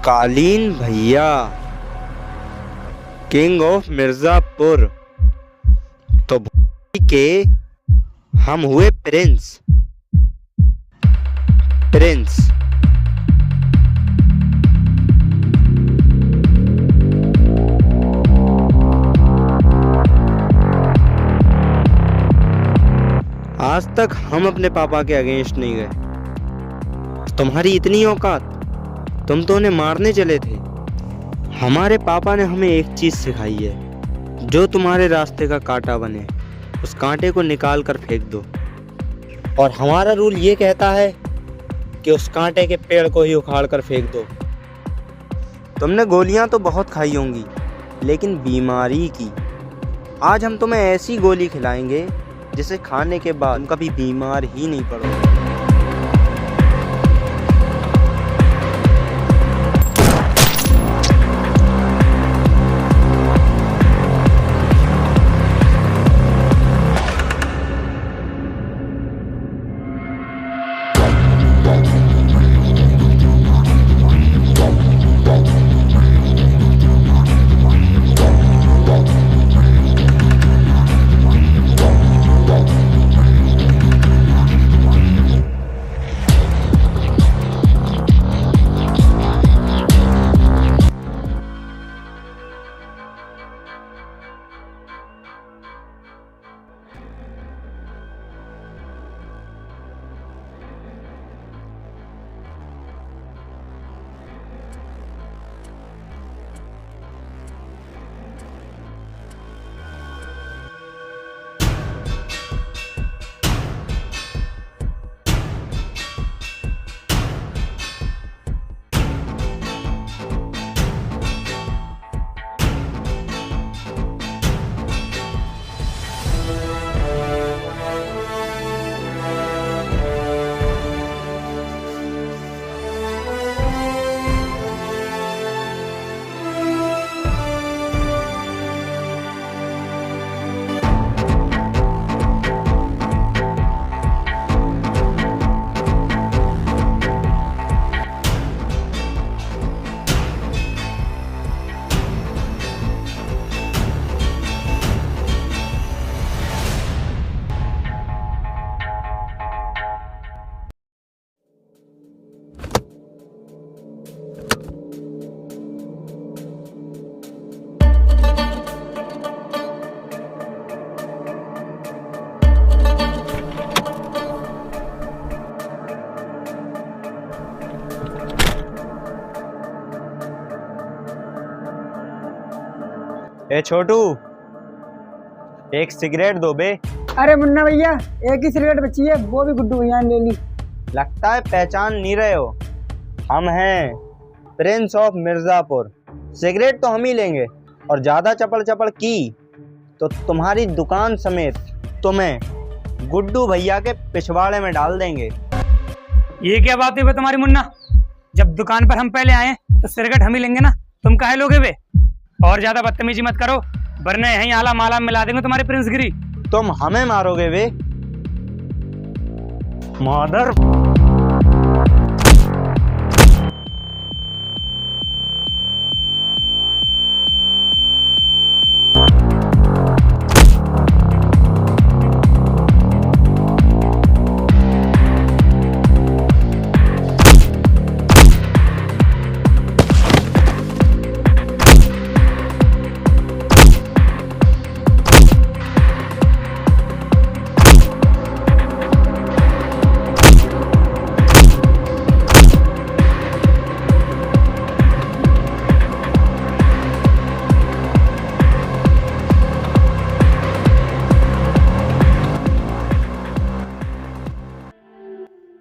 कालीन भैया, king of Mirzapur, तो के हम हुए प्रिंस। आज तक हम अपने पापा के अगेंस्ट नहीं गए। तुम्हारी इतनी औकात, तुम तो उन्हें मारने चले थे। हमारे पापा ने हमें एक चीज सिखाई है, जो तुम्हारे रास्ते का कांटा बने उस कांटे को निकाल कर फेंक दो। और हमारा रूल ये कहता है कि उस कांटे के पेड़ को ही उखाड़ कर फेंक दो। तुमने गोलियां तो बहुत खाई होंगी, लेकिन बीमारी की। आज हम तुम्हें ऐसी गोली खिलाएंगे जिसे खाने के बाद तुम कभी बीमार ही नहीं पड़ोगे। ए छोटू, एक सिगरेट दो बे। अरे मुन्ना भैया, एक ही सिगरेट बची है, वो भी गुड्डू भैया ने ले ली। लगता है पहचान नहीं रहे हो। हम हैं प्रिंस ऑफ मिर्जापुर। सिगरेट तो हम ही लेंगे, और ज्यादा चपड़ की तो तुम्हारी दुकान समेत तुम्हें गुड्डू भैया के पिछवाड़े में डाल देंगे। ये क्या बात है बे तुम्हारी मुन्ना? जब दुकान पर हम पहले आए तो सिगरेट हम ही लेंगे ना, तुम काहे लोगे बे? और ज्यादा बदतमीजी मत करो, वरना यहीं आला माला मिला देंगे तुम्हारी प्रिंसगिरी। तुम हमें मारोगे बे मदर।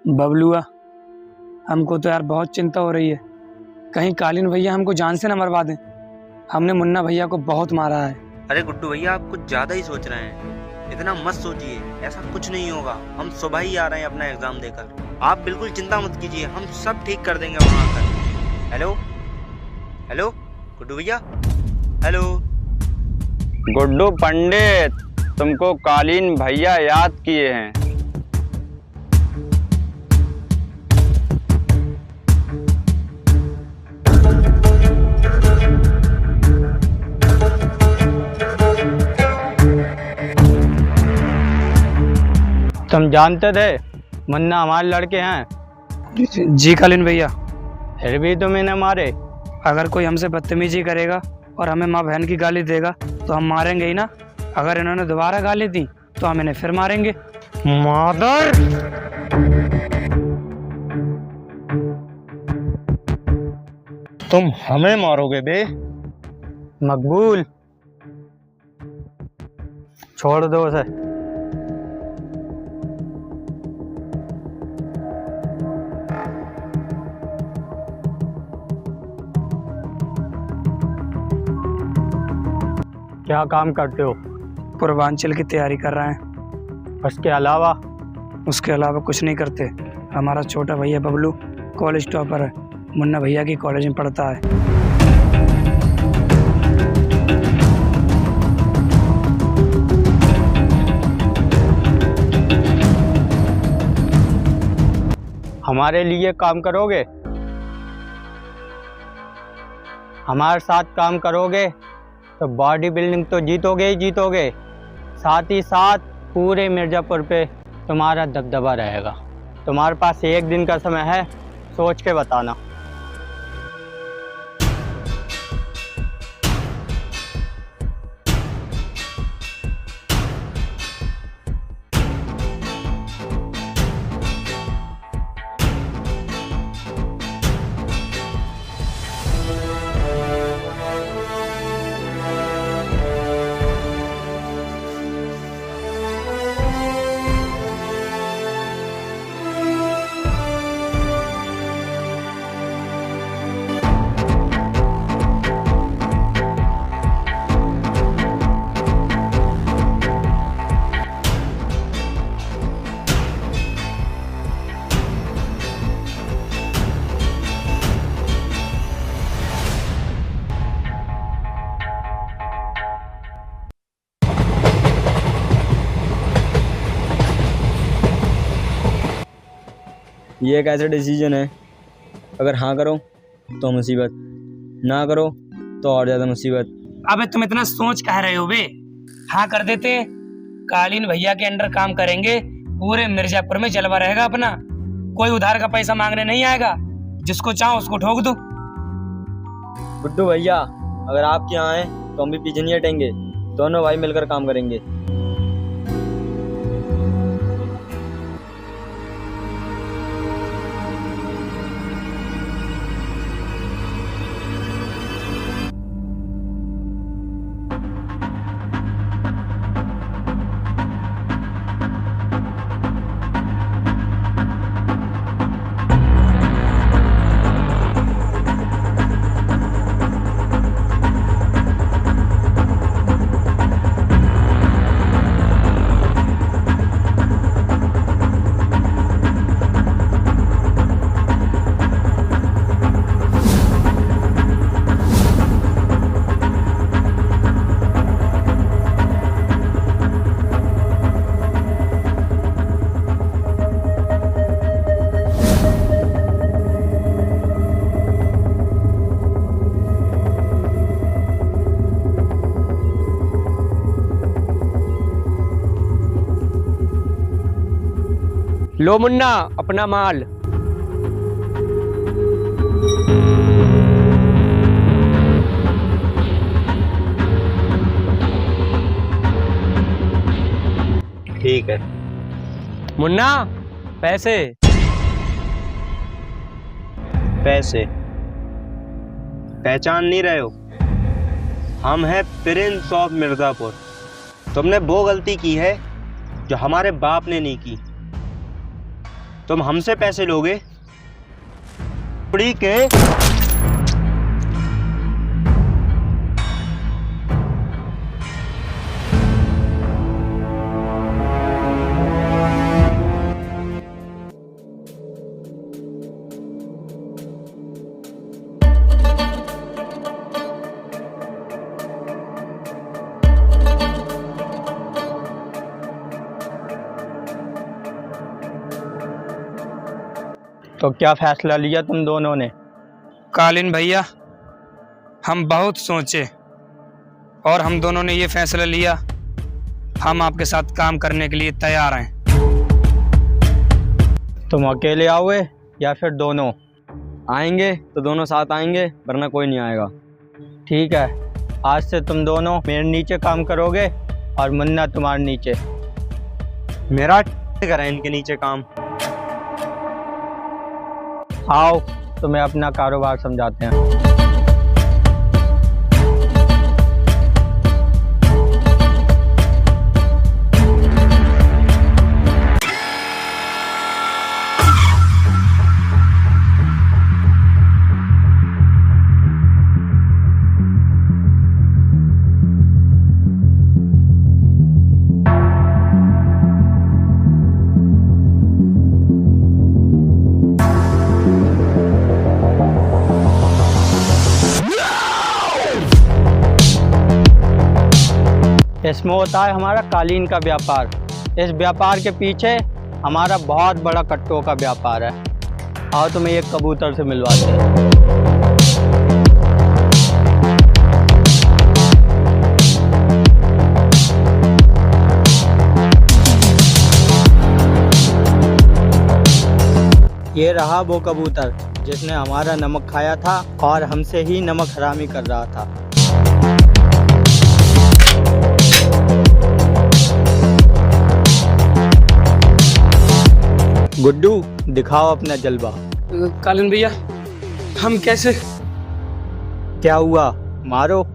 बबलुआ, हमको तो यार बहुत चिंता हो रही है, कहीं कालीन भैया हमको जान से न मरवा दें। हमने मुन्ना भैया को बहुत मारा है। अरे गुड्डू भैया, आप कुछ ज्यादा ही सोच रहे हैं। इतना मत सोचिए, ऐसा कुछ नहीं होगा। हम सुबह ही आ रहे हैं अपना एग्जाम देकर। आप बिल्कुल चिंता मत कीजिए, हम सब ठीक कर देंगे वहाँ आकर। हेलो हेलो गुड्डू भैया, हेलो। गुड्डू पंडित, तुमको कालीन भैया याद किए हैं। तुम जानते थे मुन्ना हमारे लड़के हैं। जी कालीन भैया। फिर भी तुम इन्हें मारे। अगर कोई हमसे बदतमीजी करेगा और हमें माँ बहन की गाली देगा तो हम मारेंगे ही ना। अगर इन्होंने दोबारा गाली दी तो हम इन्हें फिर मारेंगे। मादर! तुम हमें मारोगे बे? मकबूल, छोड़ दो उसे। क्या काम करते हो? पूर्वांचल की तैयारी कर रहे हैं। उसके अलावा? उसके अलावा कुछ नहीं करते। हमारा छोटा भैया बबलू कॉलेज टॉपर है, मुन्ना भैया की कॉलेज में पढ़ता है। हमारे लिए काम करोगे? हमारे साथ काम करोगे तो बॉडी बिल्डिंग तो जीतोगे ही जीतोगे, साथ ही साथ पूरे मिर्ज़ापुर पे तुम्हारा दबदबा रहेगा। तुम्हारे पास 1 दिन का समय है, सोच के बताना। ये एक ऐसा डिसीजन है, अगर हाँ करो तो मुसीबत, ना करो तो और ज़्यादा मुसीबत। अबे तुम इतना सोच कह रहे हो बे? हाँ कर देते, कालीन भैया के अंडर काम करेंगे, पूरे मिर्जापुर में जलवा रहेगा अपना। कोई उधार का पैसा मांगने नहीं आएगा, जिसको चाहो उसको ठोक दो। गुड्डू भैया, अगर आप यहाँ आए तो हम भी पीछे नहीं हटेंगे, दोनों भाई मिलकर काम करेंगे। लो मुन्ना, अपना माल। ठीक है। मुन्ना, पैसे। पैसे पहचान नहीं रहे हो? हम हैं प्रिंस ऑफ मिर्जापुर। तुमने वो गलती की है जो हमारे बाप ने नहीं की। तुम हमसे पैसे लोगे? पुड़ी के तो क्या फैसला लिया तुम दोनों ने? कालीन भैया, हम बहुत सोचे और हम दोनों ने ये फैसला लिया, हम आपके साथ काम करने के लिए तैयार हैं। तुम अकेले आओगे या फिर दोनों? आएंगे तो दोनों साथ आएंगे, वरना कोई नहीं आएगा। ठीक है, आज से तुम दोनों मेरे नीचे काम करोगे और मुन्ना तुम्हारे नीचे। मेरा करें इनके नीचे काम। आओ तुम्हें अपना कारोबार समझाते हैं। इसमें होता है हमारा कालीन का व्यापार। इस व्यापार के पीछे हमारा बहुत बड़ा कट्टों का व्यापार है। आओ तुम्हें एक कबूतर से मिलवाते हैं। ये रहा वो कबूतर जिसने हमारा नमक खाया था और हमसे ही नमक हरामी कर रहा था। गुड्डू, दिखाओ अपना जलवा। कालीन भैया, हम कैसे? क्या हुआ? मारो।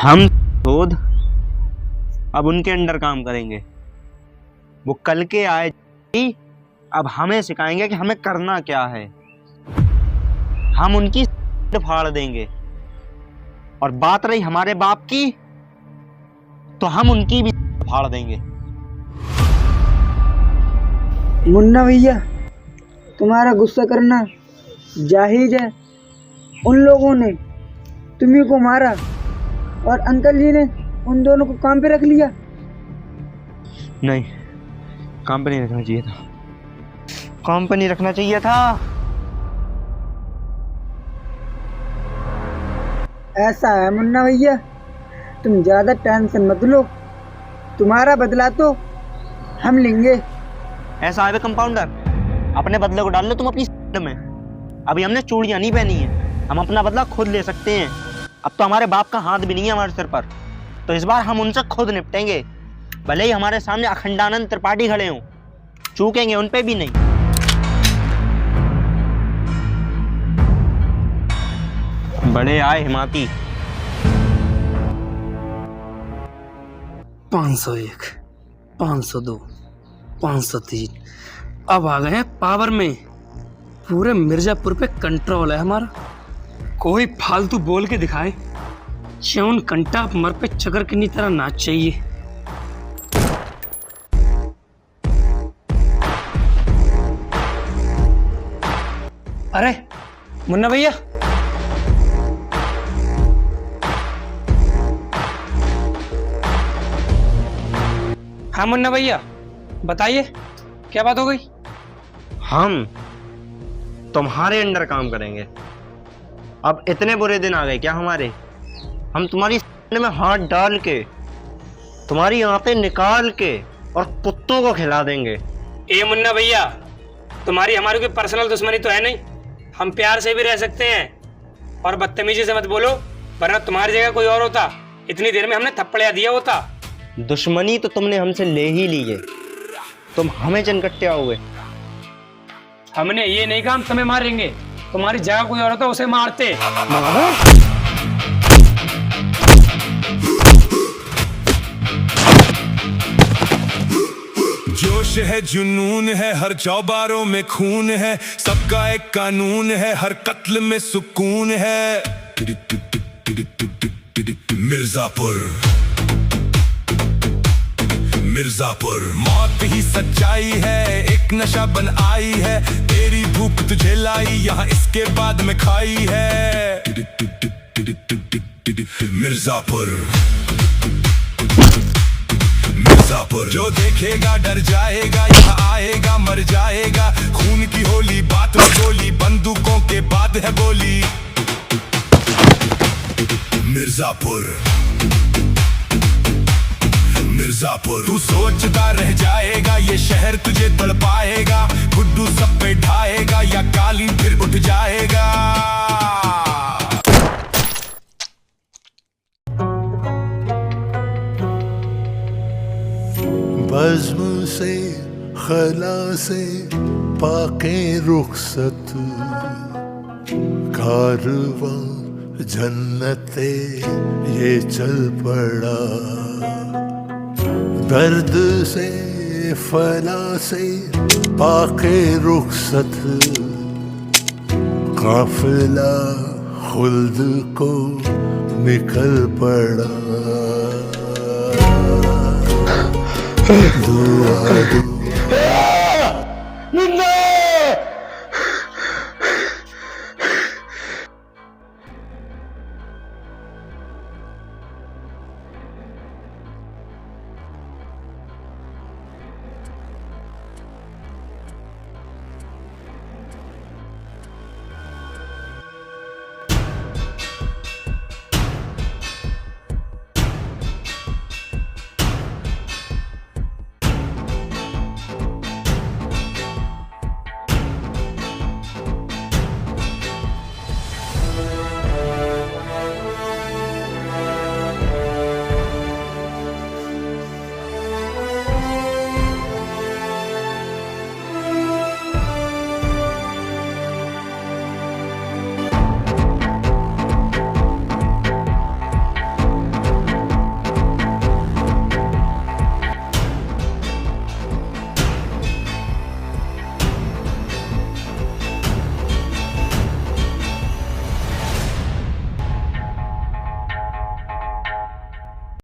हम खुद अब उनके अंडर काम करेंगे। वो कल के आए, अब हमें सिखाएंगे कि हमें करना क्या है। हम उनकी फाड़ देंगे। और बात रही हमारे बाप की, तो हम उनकी भी फाड़ देंगे। मुन्ना भैया, तुम्हारा गुस्सा करना जायज है। उन लोगों ने तुम्ही को मारा और अंकल जी ने उन दोनों को काम पे रख लिया। नहीं, काम पे नहीं रखना चाहिए था। काम पे नहीं रखना चाहिए था। ऐसा है मुन्ना भैया, तुम ज्यादा टेंशन मत लो, तुम्हारा बदला तो हम लेंगे। ऐसा है कंपाउंडर, अपने बदले को डाल लो तुम अपनी में। अभी हमने चूड़ियां नहीं पहनी है, हम अपना बदला खुद ले सकते हैं। अब तो हमारे बाप का हाथ भी नहीं है हमारे सिर पर, तो इस बार हम उनसे खुद निपटेंगे। भले ही हमारे सामने अखंडानंद त्रिपाठी खड़े हों, चूकेंगे उन पे भी नहीं। बड़े आए हिमाती। 501, 502, 503, अब आ गए हैं पावर में। पूरे मिर्जापुर पे कंट्रोल है हमारा। कोई फालतू बोल के दिखाए, चौन कंटा मर पे चकर की तरह नाच चाहिए। अरे मुन्ना भैया, हाँ मुन्ना भैया बताइए क्या बात हो गई। हम तुम्हारे अंडर काम करेंगे। अब इतने बुरे दिन आ गए क्या हमारे? हम तुम्हारी में हाथ डाल के, तुम्हारी आंतें निकाल के और कुत्तों को खिला देंगे। ए मुन्ना भैया, तुम्हारी हमारी कोई पर्सनल दुश्मनी तो है नहीं, हम प्यार से भी रह सकते हैं। और बदतमीजी से मत बोलो, वरना तुम्हारी जगह कोई और होता, इतनी देर में हमने थप्पड़िया दिया होता। दुश्मनी तो तुमने हमसे ले ही ली है, तुम हमें चनकट्टे आओगे। हमने ये नहीं कहा हम तुम्हें मारेंगे, तुम्हारी जगह कोई और होता उसे मारते। जोश है, जुनून है, हर चौबारों में खून है, सबका एक कानून है, हर कत्ल में सुकून है। मिर्जापुर, मिर्जापुर, मौत ही सच्चाई है, एक नशा बन आई है, तेरी भूख तुझे लाई, यहाँ इसके बाद में खाई है। मिर्जापुर, मिर्जापुर, जो देखेगा डर जाएगा, यहाँ आएगा मर जाएगा, खून की होली, बात में गोली, बंदूकों के बाद है बोली। मिर्जापुर, मिर्जापुर, तू सोचता रह जाएगा, ये शहर तुझे तड़पाएगा, गुड्डू सब पे ढाएगा या कालीन फिर उठ जाएगा। बज़्म से खला से पाके रुखसत, कारवां जन्नते ये चल पड़ा, दर्द से फला से पाके रुखसत, काफिला खुल्द को निकल पड़ा। दुआ